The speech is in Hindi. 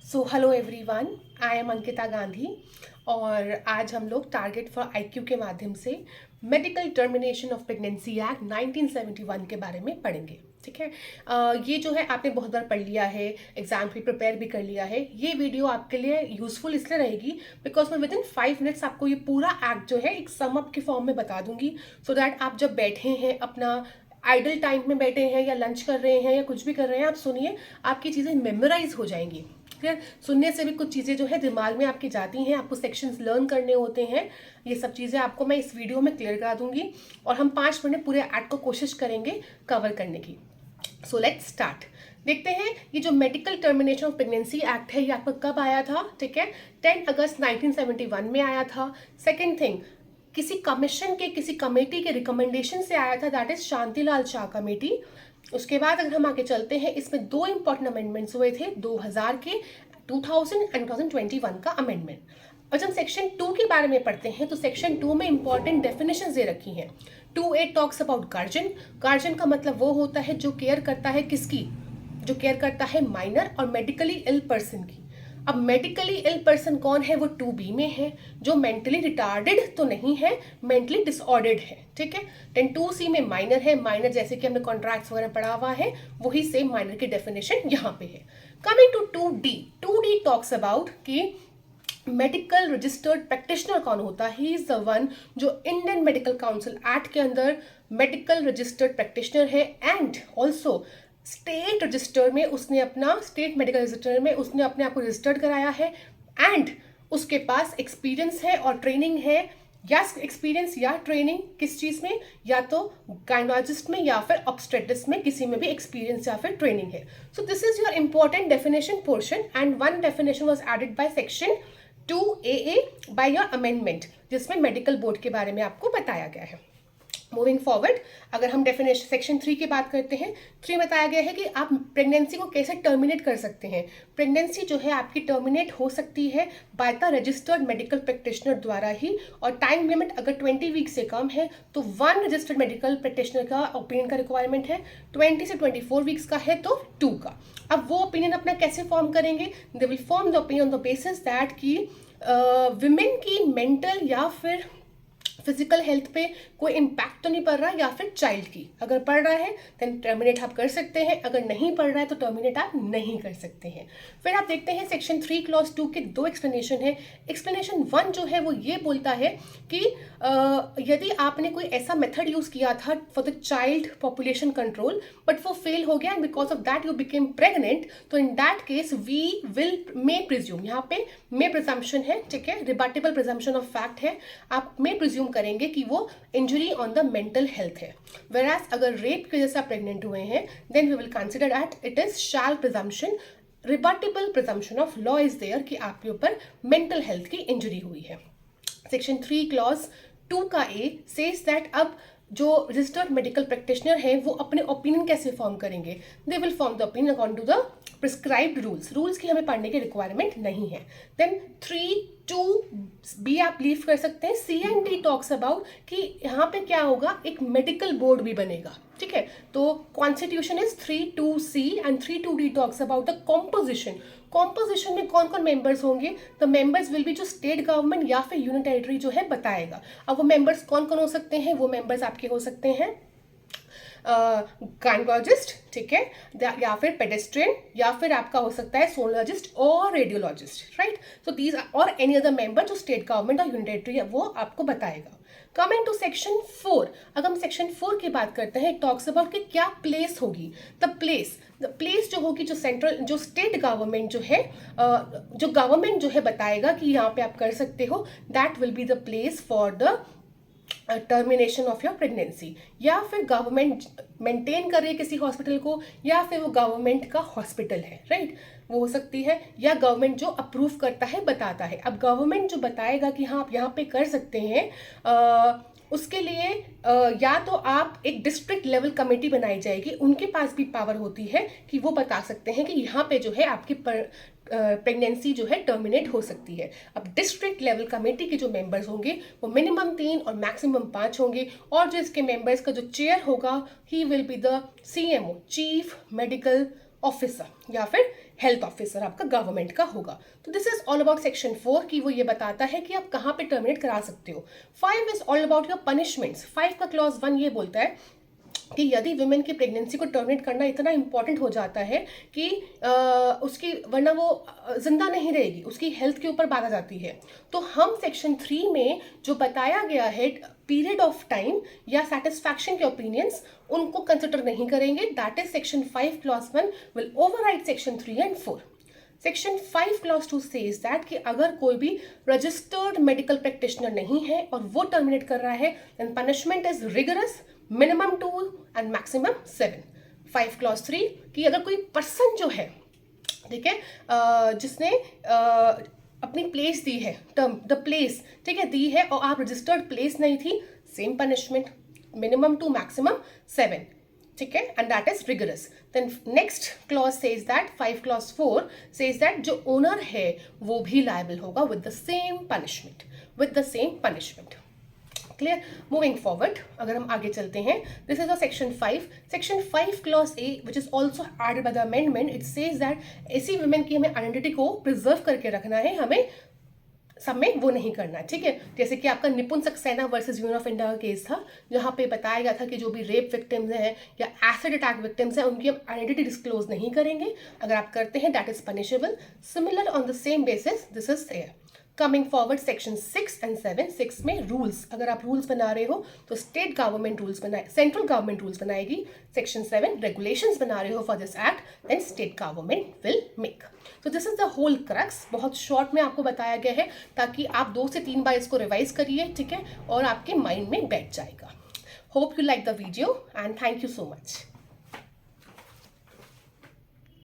So hello everyone, I am Ankita Gandhi और आज हम लोग टारगेट फॉर आईक्यू के माध्यम से medical termination of pregnancy act 1971 के बारे में पढ़ेंगे। ठीक है। ये जो है आपने बहुत बार पढ़ लिया है, एग्जाम भी प्रिपेयर भी कर लिया है। ये वीडियो आपके लिए यूजफुल इसलिए रहेगी बिकॉज मैं विद इन 5 मिनट्स आपको ये पूरा एक्ट जो है एक सम अप के फॉर्म में बता दूंगी, सो दैट आप जब बैठे हैं, अपना आइडल टाइम में बैठे हैं या लंच कर रहे हैं या कुछ भी कर रहे हैं, आप सुनिए, आपकी चीज़ें मेमोराइज हो जाएंगी। क्लियर। सुनने से भी कुछ चीज़ें जो है दिमाग में आपकी जाती हैं, आपको सेक्शंस लर्न करने होते हैं। ये सब चीज़ें आपको मैं इस वीडियो में क्लियर करा दूंगी और हम 5 मिनट पूरे एक्ट को कोशिश करेंगे कवर करने की। So let's start. देखते हैं ये जो medical termination of pregnancy act है ये आपको कब आया था। ठीक है, 10 अगस्त 1971 में आया था। सेकेंड थिंग, किसी कमीशन के, किसी कमेटी के रिकमेंडेशन से आया था, that is Shantilal Shah committee. उसके बाद अगर हम आगे चलते हैं, इसमें 2 इंपॉर्टेंट अमेंडमेंट्स हुए थे, 2000 के, 2000 एंड 2021 का अमेंडमेंट। और जब सेक्शन 2 के बारे में पढ़ते हैं तो सेक्शन 2 में इंपॉर्टेंट डेफिनेशन दे रखी हैं। 2A talks about guardian. Guardian का मतलब वो होता है जो केयर करता है, किसकी? जो केयर करता है माइनर और मेडिकली इल पर्सन की। अब मेडिकली इल पर्सन कौन है? वो 2B में है, जो मेंटली रिटार्डेड तो नहीं है, मेंटली डिसऑर्डर्ड है। ठीक है। देन 2C में माइनर है। माइनर जैसे कि हमने कॉन्ट्रैक्ट्स वगैरह पढ़ा हुआ है, वही सेम माइनर की डेफिनेशन यहाँ पे है। Coming to 2D, 2D talks about कि मेडिकल रजिस्टर्ड प्रैक्टिशनर कौन होता है? ही इज द वन जो इंडियन मेडिकल काउंसिल एक्ट के अंदर मेडिकल रजिस्टर्ड प्रैक्टिशनर है एंड ऑल्सो स्टेट रजिस्टर में उसने अपना, स्टेट मेडिकल रजिस्टर में उसने अपने आप को रजिस्टर्ड कराया है एंड उसके पास एक्सपीरियंस है और ट्रेनिंग है, या एक्सपीरियंस या ट्रेनिंग किस चीज़ में? या तो गायनोलॉजिस्ट में या फिर ऑब्स्टेट्रिक्स में, किसी में भी एक्सपीरियंस या फिर ट्रेनिंग है। So this is your important definition portion and one definition was added by section 2AA by your amendment, जिसमें मेडिकल बोर्ड के बारे में आपको बताया गया है। मूविंग फॉरवर्ड, अगर हम डेफिनेशन सेक्शन 3 की बात करते हैं, 3 बताया गया है कि आप प्रेगनेंसी को कैसे टर्मिनेट कर सकते हैं। प्रेगनेंसी जो है आपकी टर्मिनेट हो सकती है by the registered medical practitioner द्वारा ही, और टाइम लिमिट अगर 20 वीक से कम है तो 1 रजिस्टर्ड मेडिकल प्रैक्टिशनर का ओपिनियन का रिक्वायरमेंट है, 20 से 24 वीक्स का है तो 2 का। अब वो ओपिनियन अपना कैसे फॉर्म करेंगे? They will form the opinion on the basis that की विमेन की मेंटल या फिर फिजिकल हेल्थ पे कोई इम्पैक्ट तो नहीं पड़ रहा, या फिर चाइल्ड की अगर पड़ रहा है देन टर्मिनेट आप कर सकते हैं, अगर नहीं पड़ रहा है तो टर्मिनेट आप नहीं कर सकते हैं। फिर आप देखते हैं सेक्शन 3 क्लॉज 2 के 2 एक्सप्लेनेशन है। एक्सप्लेनेशन 1 जो है वो ये बोलता है कि यदि आपने कोई ऐसा मेथड यूज किया था for the child population control but वो फेल हो गया, because of that you became pregnant, तो in that case we will may presume, यहाँ पे मे प्रिजम्पशन है। ठीक है, रिबाटेबल प्रिजम्पशन ऑफ फैक्ट है, आप मे प्रिज्यूम करेंगे कि वो injury on the mental health है। वेराज अगर रेप के जैसा प्रेग्नेंट हुए हैं then we will consider that it is shall presumption, rebuttable presumption of law is there कि आपके ऊपर मेंटल हेल्थ की इंजरी हुई है। सेक्शन 3 क्लॉज 2 का A सेज दैट अब जो रजिस्टर्ड मेडिकल प्रैक्टिशनर है वो अपने ओपिनियन कैसे फॉर्म करेंगे? They will form the opinion according to the prescribed rules. Rules की हमें पढ़ने की रिक्वायरमेंट नहीं है। देन 3(2)B आप लीव कर सकते हैं। C and D talks about कि यहाँ पे क्या होगा, एक मेडिकल बोर्ड भी बनेगा। ठीक है, तो constitution is 3(2)C and 3(2)D talks about the composition. Composition में कौन कौन मेंबर्स होंगे? द मेंबर्स विल बी जो स्टेट गवर्नमेंट या फिर यूनियन टेरिटरी जो है बताएगा। अब वो मेंबर्स कौन कौन हो सकते हैं? वो मेंबर्स आपके हो सकते हैं गायनोलॉजिस्ट, ठीक है, या फिर पेडेस्ट्रियन, या फिर आपका हो सकता है सोनोलॉजिस्ट और रेडियोलॉजिस्ट, राइट। सो दीज और एनी अदर मेंबर जो स्टेट गवर्नमेंट और यूनियन टेरिटरी है वो आपको बताएगा। कमिंग टू सेक्शन 4, अगर हम सेक्शन 4 की बात करते हैं, टॉक्स अबाउट कि क्या प्लेस होगी। द प्लेस जो होगी, जो सेंट्रल, जो स्टेट गवर्नमेंट जो है, जो गवर्नमेंट जो है बताएगा कि यहाँ पे आप कर सकते हो, that will be the place for the termination of your pregnancy. या फिर गवर्नमेंट मेंटेन कर रही है किसी हॉस्पिटल को, या फिर वो गवर्नमेंट का हॉस्पिटल है, राइट, वो हो सकती है, या गवर्नमेंट जो अप्रूव करता है बताता है। अब गवर्नमेंट जो बताएगा कि हाँ आप यहाँ पे कर सकते हैं, उसके लिए या तो आप एक डिस्ट्रिक्ट लेवल कमेटी बनाई जाएगी, उनके पास भी पावर होती है कि वो बता सकते हैं कि यहाँ पे जो है आपकी प्रेगनेंसी जो है टर्मिनेट हो सकती है। अब डिस्ट्रिक्ट लेवल कमेटी के जो मेंबर्स होंगे वो मिनिमम 3 और मैक्सिमम 5 होंगे, और जो इसके मेंबर्स का जो चेयर होगा he will be the CMO, chief medical officer या फिर हेल्थ ऑफिसर आपका गवर्नमेंट का होगा। तो this is all about section 4 की वो ये बताता है कि आप कहाँ पे टर्मिनेट करा सकते हो। 5 is all about your punishments. 5 का क्लॉज 1 ये बोलता है कि यदि वुमेन की प्रेगनेंसी को टर्मिनेट करना इतना इंपॉर्टेंट हो जाता है कि उसकी वरना वो जिंदा नहीं रहेगी, उसकी हेल्थ के ऊपर बात आ जाती है, तो हम सेक्शन 3 में जो बताया गया है पीरियड ऑफ टाइम या सेटिस्फैक्शन के ओपिनियंस उनको कंसिडर नहीं करेंगे। That is section 5 clause 1 will override section 3 and 4। Section 5 clause 2 says that कि अगर कोई भी रजिस्टर्ड मेडिकल प्रैक्टिशनर नहीं है और वो टर्मिनेट कर रहा है, then punishment is rigorous, minimum 2 and maximum 7। 5 clause 3 कि अगर कोई पर्सन जो है, ठीक है, जिसने अपनी प्लेस दी है, टर्म द प्लेस, ठीक है, दी है और आप रजिस्टर्ड प्लेस नहीं थी, सेम पनिशमेंट, मिनिमम 2 मैक्सिमम 7, ठीक है, and that is rigorous. Then next clause says that 5 clause 4 says that जो ओनर है वो भी लायबल होगा with the same punishment. Clear? Moving forward, अगर हम आगे चलते हैं, this is a section 5 clause A which is also added by the amendment. It says that ऐसी वुमेन की हमें आइडेंटिटी को प्रिजर्व करके रखना है, हमें सब में वो नहीं करना है, ठीक है। जैसे कि आपका निपुण Saxena versus union of India का केस था, जहाँ पे बताया गया था कि जो भी रेप विक्टिम्स हैं या एसिड अटैक विक्टिम्स हैं उनकी हम आइडेंटिटी डिस्क्लोज नहीं करेंगे। अगर आप करते हैं that is punishable. Similar on the same basis this is there. Coming forward section 6 and 7। 6 में रूल्स, अगर आप रूल्स बना रहे हो तो स्टेट गवर्नमेंट रूल्स बनाए, सेंट्रल गवर्नमेंट रूल्स बनाएगी। सेक्शन 7 रेगुलेशंस बना रहे हो for this act, then state government will make. तो this is the whole crux. बहुत शॉर्ट में आपको बताया गया है ताकि आप 2 से 3 बार इसको रिवाइज करिए, ठीक है, और आपके माइंड में बैठ जाएगा। Hope you like the video and thank you so much.